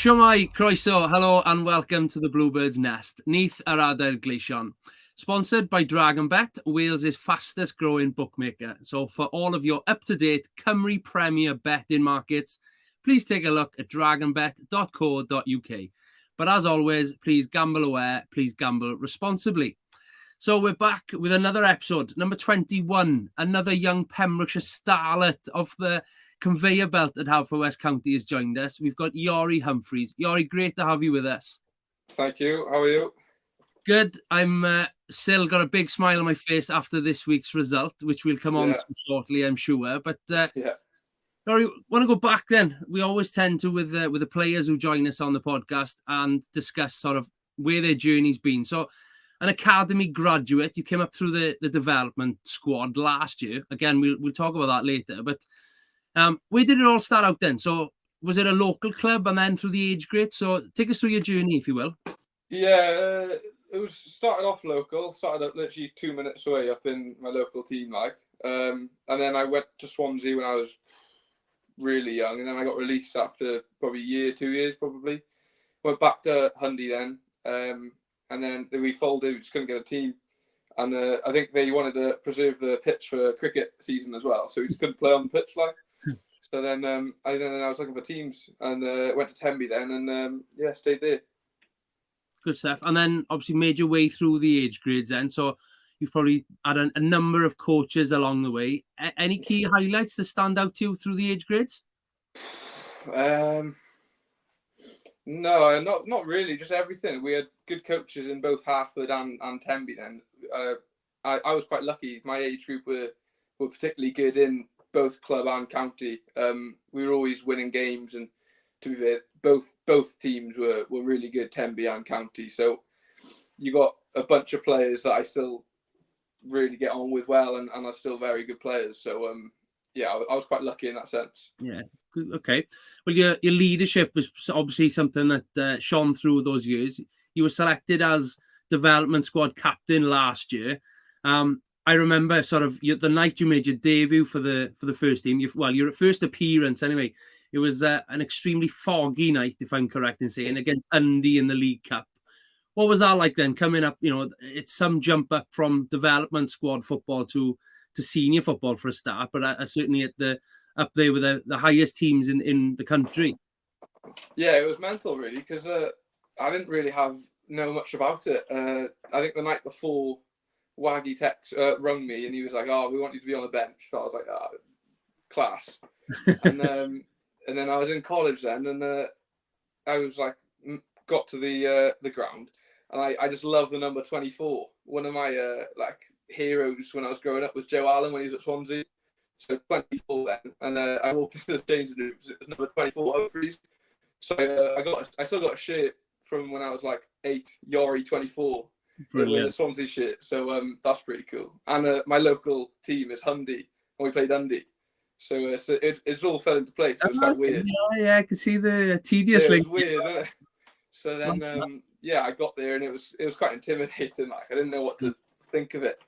Shwmai, croeso, hello and welcome to the Bluebirds Nest. Neath yr adael gleision. Sponsored by DragonBet, Wales' fastest growing bookmaker. So for all of your up-to-date Cymru Premier betting markets, please take a look at dragonbet.co.uk. But as always, please gamble aware, please gamble responsibly. So we're back with another episode, number 21. Another young Pembrokeshire starlet of the conveyor belt at Haverfordwest County has joined us. We've got Iori Humphreys. Iori, great to have you with us. Thank you. How are you? Good. I'm still got a big smile on my face after this week's result, which we'll come on to shortly, I'm sure. But Iori, want to go back then? We always tend to with the players who join us on the podcast and discuss sort of where their journey's been. So, an academy graduate, you came up through the development squad last year. Again, we'll talk about that later. But where did it all start out then? So was it a local club and then through the age grade? So take us through your journey, if you will. Yeah, it was started off local. Started up literally 2 minutes away up in my local team, and then I went to Swansea when I was really young, and then I got released after probably a year, 2 years, probably. Went back to Hundy then. And then we folded, we just couldn't get a team. And I think they wanted to preserve the pitch for cricket season as well. So we just couldn't play on the pitch So then I was looking for teams and went to Tenby then and stayed there. Good stuff. And then obviously made your way through the age grades then. So you've probably had a number of coaches along the way. Any key highlights that stand out to you through the age grades? No, not really. Just everything. We had good coaches in both Hartford and Tenby then. I was quite lucky. My age group were particularly good in both club and county. We were always winning games, and to be fair, both teams were really good, Tenby and county. So you got a bunch of players that I still really get on with well, and are still very good players. So I was quite lucky in that sense. Yeah. Okay. Well, your leadership was obviously something that shone through those years. You were selected as development squad captain last year. I remember sort of the night you made your debut for the first team. Your first appearance anyway. It was an extremely foggy night, if I'm correct in saying, against Hundy in the League Cup. What was that like then? Coming up, it's some jump up from development squad football to senior football for a start, but certainly up there with the highest teams in the country. Yeah, it was mental really because I didn't really know much about it. I think the night before, Waggy rung me and he was like, "Oh, we want you to be on the bench." So I was like, class. And then I was in college then, and I was like, got to the ground, and I just love the number 24. One of my heroes when I was growing up was Joe Allen when he was at Swansea. So 24 then, and I walked into the changing rooms. It was number 24 Humphreys. So I still got a shirt from when I was like 8, Iori 24, with a Swansea shirt. So that's pretty cool. And my local team is Hundy, and we played Hundy. So it's all fell into place. So it was quite weird. Yeah, I can see the tedious link. It was weird, isn't it? So then I got there and it was quite intimidating. Like I didn't know what to think of it.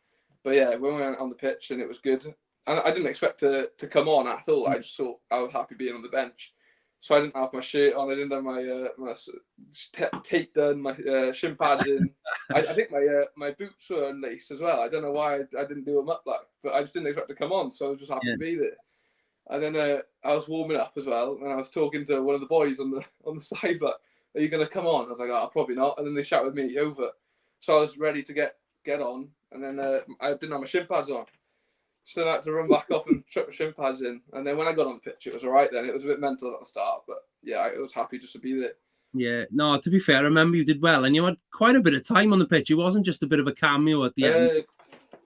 But yeah, when we went on the pitch and it was good. And I didn't expect to come on at all. I just thought I was happy being on the bench. So I didn't have my shirt on. I didn't have my tape done, my shin pads in. I think my boots were unlaced as well. I don't know why I didn't do them up but I just didn't expect to come on. So I was just happy to be there. And then I was warming up as well, and I was talking to one of the boys on the side, like, "Are you going to come on?" I was like, "Oh, probably not." And then they shouted me over. So I was ready to get on, and then I didn't have my shin pads on. So then I had to run back off and chuck my shin pads in. And then when I got on the pitch, it was all right then. It was a bit mental at the start, but yeah, I was happy just to be there. Yeah, no, to be fair, I remember you did well, and you had quite a bit of time on the pitch. It wasn't just a bit of a cameo at the end.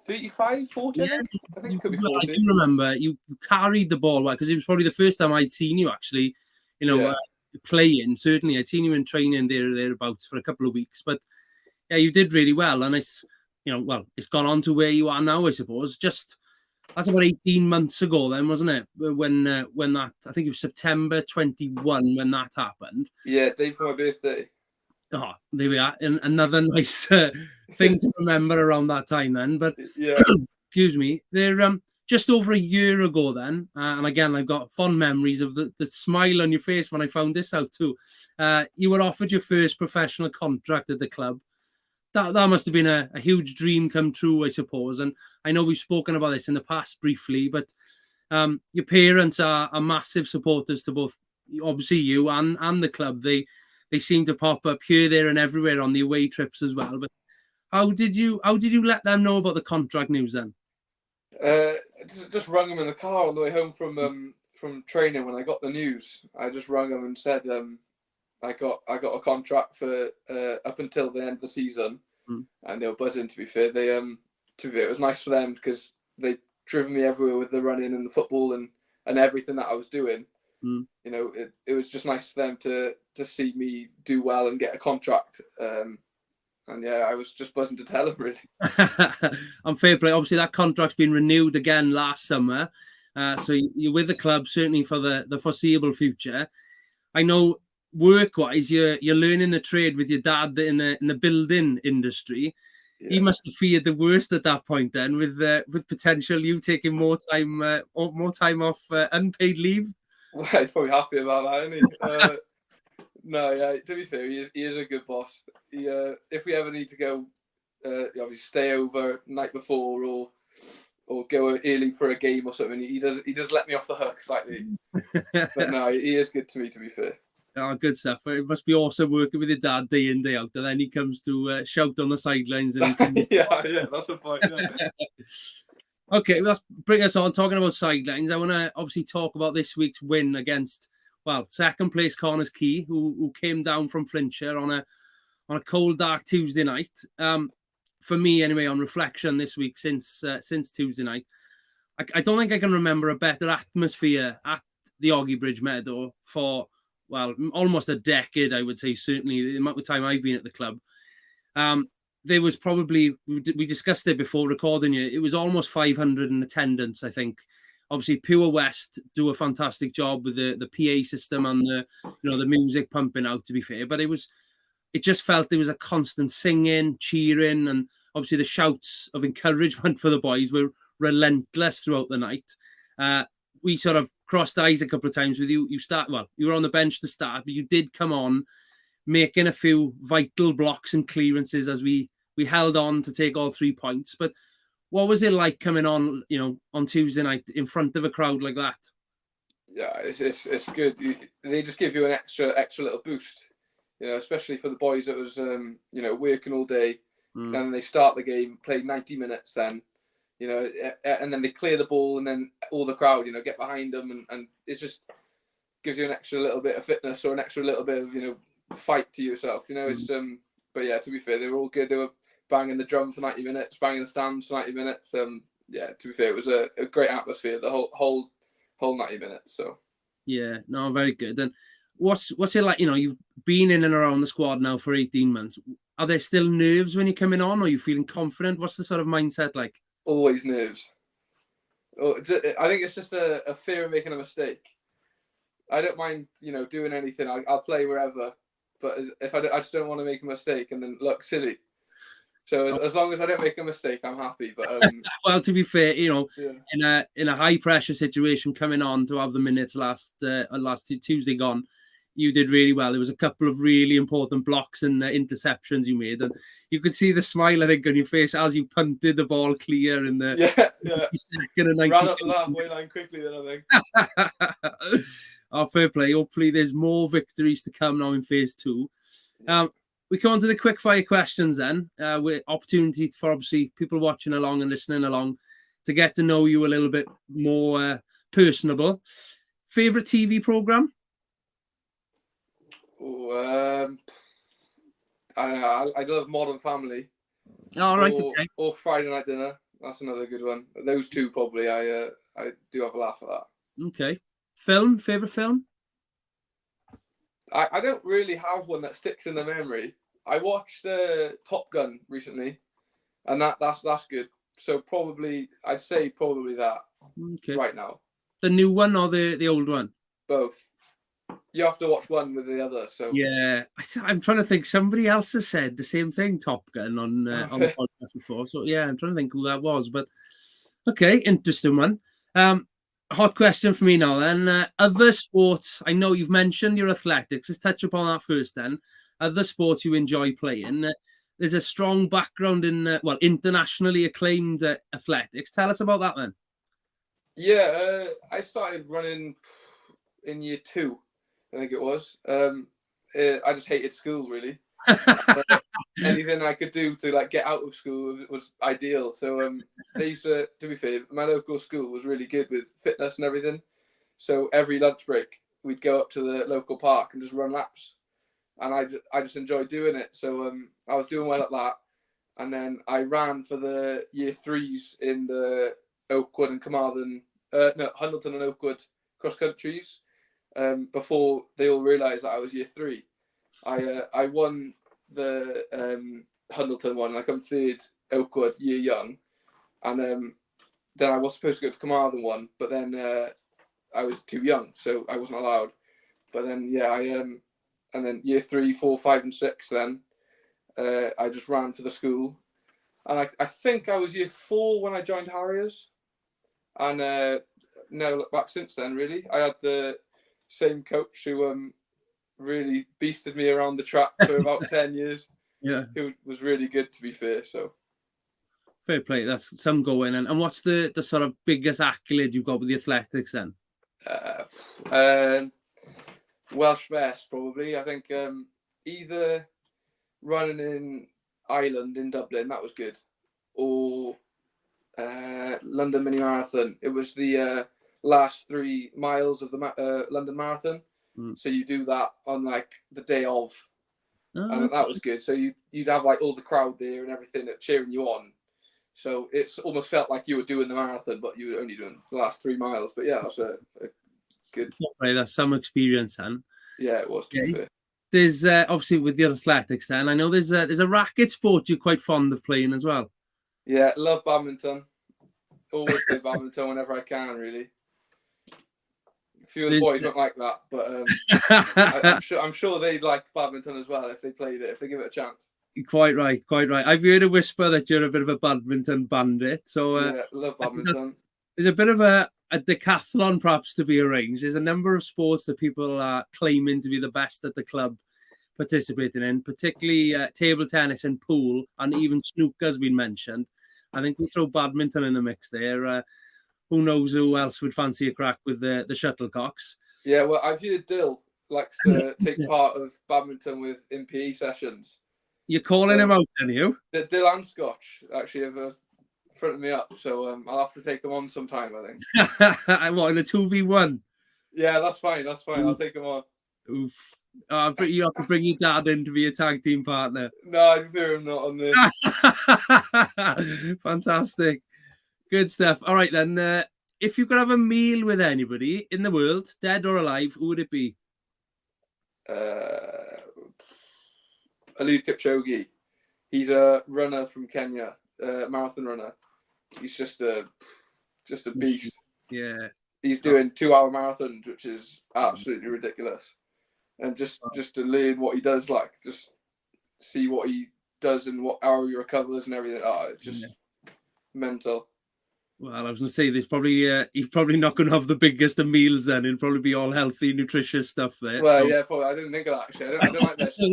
35, 40, I think it could be 40. I do remember you carried the ball well, because it was probably the first time I'd seen you actually, playing. Certainly, I'd seen you in training thereabouts for a couple of weeks, but yeah, you did really well, and it's gone on to where you are now, I suppose. That's about 18 months ago then, wasn't it? When that, I think it was September 21 when that happened. Yeah, day for my birthday. Oh, there we are. And another nice thing to remember around that time then. But yeah, excuse me. just over a year ago then, and again, I've got fond memories of the smile on your face when I found this out too. You were offered your first professional contract at the club. That must have been a huge dream come true, I suppose. And I know we've spoken about this in the past briefly, but your parents are massive supporters to both, obviously you and the club. They seem to pop up here, there, and everywhere on the away trips as well. But how did you let them know about the contract news then? Just rang them in the car on the way home from training when I got the news. I just rang them and said I got a contract for up until the end of the season, and they were buzzing. To be fair, it was nice for them because they driven me everywhere with the running and the football and everything that I was doing. You know, it was just nice for them to see me do well and get a contract. And yeah, I was just buzzing to tell them, really. And fair play. Obviously, that contract's been renewed again last summer. So you're with the club, certainly for the foreseeable future. I know work-wise, you're learning the trade with your dad in the building industry. Yeah. He must have feared the worst at that point then, with potential you taking more time off unpaid leave. Well, he's probably happy about that, isn't he? No, yeah. To be fair, he is a good boss. If we ever need to go, obviously stay over night before or go early for a game or something, he does let me off the hook slightly. But no, he is good to me. To be fair. Oh, good stuff. It must be awesome working with your dad day in, day out, and then he comes to shout on the sidelines. And yeah, that's the point. Yeah. Okay, let's bring us on. Talking about sidelines, I want to obviously talk about this week's win against, second place Connors Key, who came down from Flintshire on a cold, dark Tuesday night. For me, anyway, on reflection this week since Tuesday night, I don't think I can remember a better atmosphere at the Oggy Bridge Meadow for almost a decade. I would say, certainly the amount of time I've been at the club. There was probably, we discussed it before recording it, it was almost 500 in attendance, I think. Obviously, Pure West do a fantastic job with the PA system and the music pumping out, to be fair. But it just felt there was a constant singing, cheering, and obviously the shouts of encouragement for the boys were relentless throughout the night. We sort of crossed eyes a couple of times with you. You were on the bench to start, but you did come on, making a few vital blocks and clearances as we held on to take all 3 points. But what was it like coming on, on Tuesday night in front of a crowd like that? Yeah, it's good. They just give you an extra little boost, especially for the boys that was, working all day. Then they start the game, play 90 minutes then, and then they clear the ball and then all the crowd, get behind them and it just gives you an extra little bit of fitness or an extra little bit of, fight to yourself. It's, but yeah, to be fair, they were all good. They were banging the drum for 90 minutes, banging the stands for 90 minutes. Yeah, to be fair, it was a great atmosphere the whole 90 minutes. So yeah, no, very good. And what's it like? You've been in and around the squad now for 18 months. Are there still nerves when you're coming on? Or are you feeling confident? What's the sort of mindset like? Always nerves. I think it's just a fear of making a mistake. I don't mind, doing anything. I'll play wherever. But if I just don't want to make a mistake and then look silly. So as long as I don't make a mistake, I'm happy. But well, to be fair, in a high pressure situation, coming on to have the minutes last Tuesday gone, you did really well. There was a couple of really important blocks and interceptions you made, and you could see the smile, I think, on your face as you punted the ball clear in the second and 90. Ran up the halfway line quickly, then I think. Oh, fair play. Hopefully, there's more victories to come now in phase 2. We come on to the quick fire questions then, with opportunity for obviously people watching along and listening along to get to know you a little bit more personable. Favorite TV program? I love Modern Family. All right, okay. Or Friday Night Dinner. That's another good one. Those two probably. I do have a laugh at that. Okay. Favorite film? I don't really have one that sticks in the memory. I watched Top Gun recently, and that's good. So I'd say probably that. Okay. Right now. The new one or the old one? Both. You have to watch one with the other. So yeah, I'm trying to think. Somebody else has said the same thing, Top Gun, on the podcast before. So yeah, I'm trying to think who that was. But Okay, interesting one. Hot question for me now then. Other sports, I know you've mentioned your athletics. Let's touch upon that first then. Other sports you enjoy playing. There's a strong background in, internationally acclaimed athletics. Tell us about that then. Yeah, I started running in year 2, I think it was. I just hated school, really. Anything I could do to like get out of school was ideal. So they used to be fair, my local school was really good with fitness and everything. So every lunch break, we'd go up to the local park and just run laps, and I just enjoyed doing it. So I was doing well at that, and then I ran for the year 3s in the Oakwood and Carmarthen, Hundleton and Oakwood cross countries. Before they all realised that I was year 3, I won the Hundleton one, and I come 3rd Oakwood year young, and then I was supposed to go to Carmarthen one, but then I was too young, so I wasn't allowed. But then and then year 3, 4, 5, and 6. Then I just ran for the school, and I think I was year 4 when I joined Harriers, and never looked back since then. Really, I had the same coach who really beasted me around the track for about 10 years. Yeah, who was really good, to be fair. So fair play. That's some going. And what's the sort of biggest accolade you've got with the athletics then? Welsh Best, probably. I think either running in Ireland in Dublin, that was good, or London Mini Marathon. It was the last 3 miles of the London Marathon. So you do that on like the day of, and that was good. So you'd have like all the crowd there and everything cheering you on. So it's almost felt like you were doing the marathon, but you were only doing the last 3 miles. But yeah, that's a good. Right, that's some experience then. Yeah, it was, to be fair. There's obviously with your athletics then, I know there's a racket sport you're quite fond of playing as well. Yeah, love badminton. Always play badminton whenever I can, really. A few of the boys don't like that, but I'm sure they'd like badminton as well if they played it, if they give it a chance. Quite right. I've heard a whisper that you're a bit of a badminton bandit. So yeah, love badminton. There's a bit of a decathlon perhaps to be arranged. There's a number of sports that people are claiming to be the best at the club participating in, particularly table tennis and pool, and even snooker has been mentioned. I think we throw badminton in the mix there. Who knows who else would fancy a crack with the shuttlecocks? Yeah, well, I've heard Dill likes to take part of badminton in PE sessions. You're calling him out, then, you? Dill and Scotch actually have fronted me up, so I'll have to take them on sometime, I think. What, in a 2v1? Yeah, that's fine. I'll take them on. Oof. You have to bring your dad in to be a tag team partner. No, I prefer him not on this. Fantastic. Good stuff. All right, then. If you could have a meal with anybody in the world, dead or alive, who would it be? Eliud Kipchoge. He's a runner from Kenya, marathon runner. He's just a beast. Yeah. He's doing 2-hour marathons, which is absolutely ridiculous. And just to learn what he does, like just see what he does and how he recovers and everything. It's just mental. Well, I was going to say, he's probably not going to have the biggest of meals then. It'll probably be all healthy, nutritious stuff there. Well, yeah, probably. I didn't think of that, actually. I don't like that shit.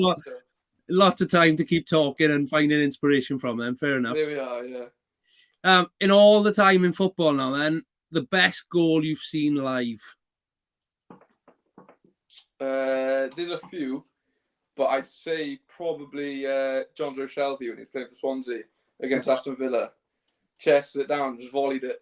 Lots of time to keep talking and finding inspiration from them. Fair enough. There we are, yeah. In all the time in football now, then, the best goal you've seen live? There's a few, but I'd say probably John Joe Shelby when he was playing for Swansea against Aston Villa. Chested it down, just volleyed it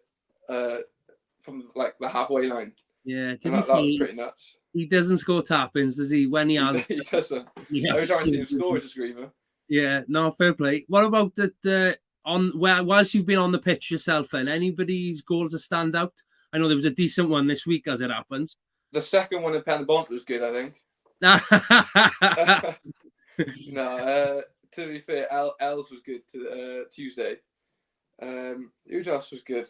from like the halfway line. Yeah, that was pretty nuts. He doesn't score tap-ins, does he? When he has, he doesn't. Every time I see him score, he's a screamer. Yeah, no, fair play. What about that? Whilst you've been on the pitch yourself, then anybody's goals that stand out? I know there was a decent one this week, as it happens. The second one in Pembrokeshire was good, I think. No, to be fair, Els was good Tuesday. Who else was good?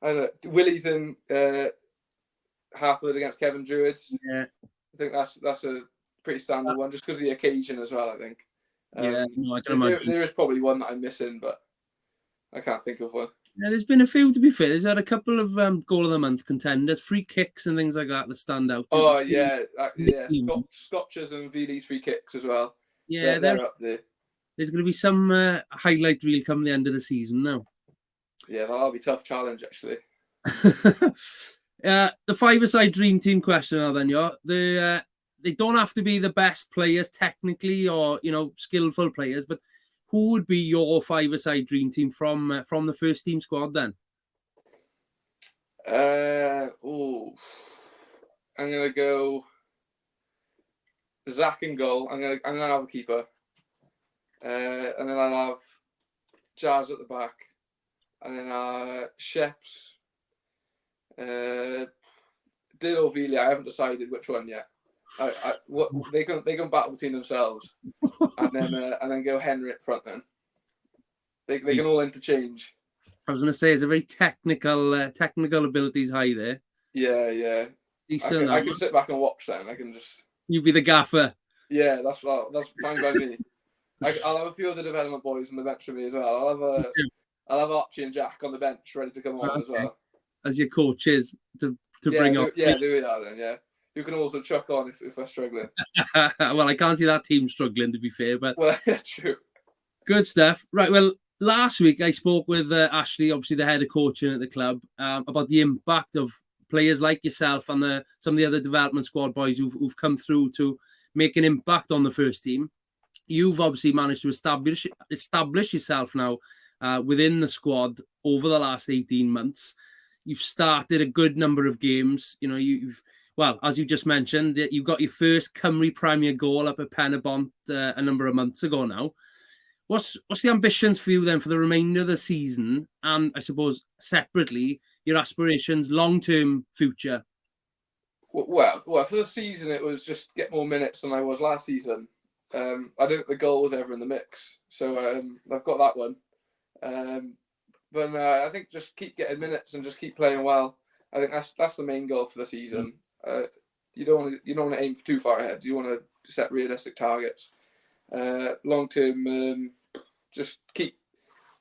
I don't know. Willie's in Halford against Kevin Druids. Yeah, I think that's a pretty standard one, just because of the occasion as well. I think. Yeah, no, I can imagine. There is probably one that I'm missing, but I can't think of one. Yeah, there's been a few, to be fair. There's had a couple of goal of the month contenders, free kicks and things like that stand out. Oh yeah, yeah. Scotches and Veely's free kicks as well. Yeah, they're up there. There's going to be some highlight reel come the end of the season now. Yeah, that'll be a tough challenge, actually. The five-a-side dream team question now then, they don't have to be the best players technically or, skillful players, but who would be your five-a-side dream team from the first team squad then? I'm going to go Zach in goal. I'm gonna have a keeper. And then I'll have Jazz at the back. And then Sheps, Dill or Veely. I haven't decided which one yet. They can battle between themselves, and then go Henry up front. Then they can all interchange. I was going to say, it's a very technical abilities high there. Yeah. I can sit back and watch then. I can just. You be the gaffer. Yeah, that's fine by me. I'll have a few of the development boys on the bench for me as well. I'll have Archie and Jack on the bench ready to come on as well. As your coaches to bring up. Yeah, there we are then, yeah. You can also chuck on if we're struggling. Well, I can't see that team struggling, to be fair. But well, yeah, true. Good stuff. Right, well, last week I spoke with Ashley, obviously the head of coaching at the club, about the impact of players like yourself and some of the other development squad boys who've come through to make an impact on the first team. You've obviously managed to establish yourself now within the squad over the last 18 months. You've started a good number of games. Well, as you just mentioned, you got your first Cymru Premier goal up at Pembrokeshire a number of months ago now. What's the ambitions for you then for the remainder of the season? And I suppose separately, your aspirations, long-term future? Well, for the season, it was just get more minutes than I was last season. I don't think the goal was ever in the mix. So I've got that one. But I think just keep getting minutes and just keep playing well. I think that's the main goal for the season. You don't want to aim too far ahead. You want to set realistic targets. Long term, just keep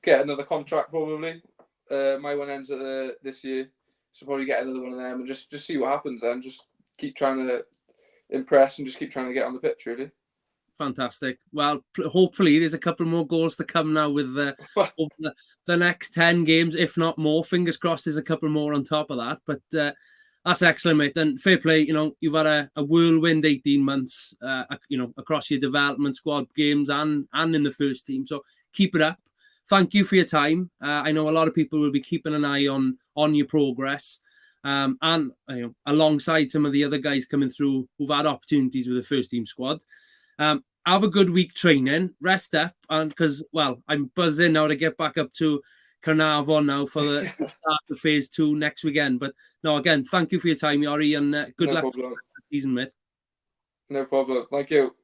get another contract probably. My one ends at this year, so probably get another one of them and just see what happens. Then just keep trying to impress and just keep trying to get on the pitch. Really. Fantastic. Well, hopefully there's a couple more goals to come now with over the next 10 games, if not more. Fingers crossed there's a couple more on top of that. But that's excellent, mate. And fair play, you've had a whirlwind 18 months, across your development squad games and in the first team. So keep it up. Thank you for your time. I know a lot of people will be keeping an eye on your progress. And alongside some of the other guys coming through who've had opportunities with the first team squad. Have a good week training, rest up, and because, I'm buzzing now to get back up to Carnarvon now for the start of phase 2 next weekend. But no, again, thank you for your time, Iori, and good luck for the season, mate. No problem. Thank you.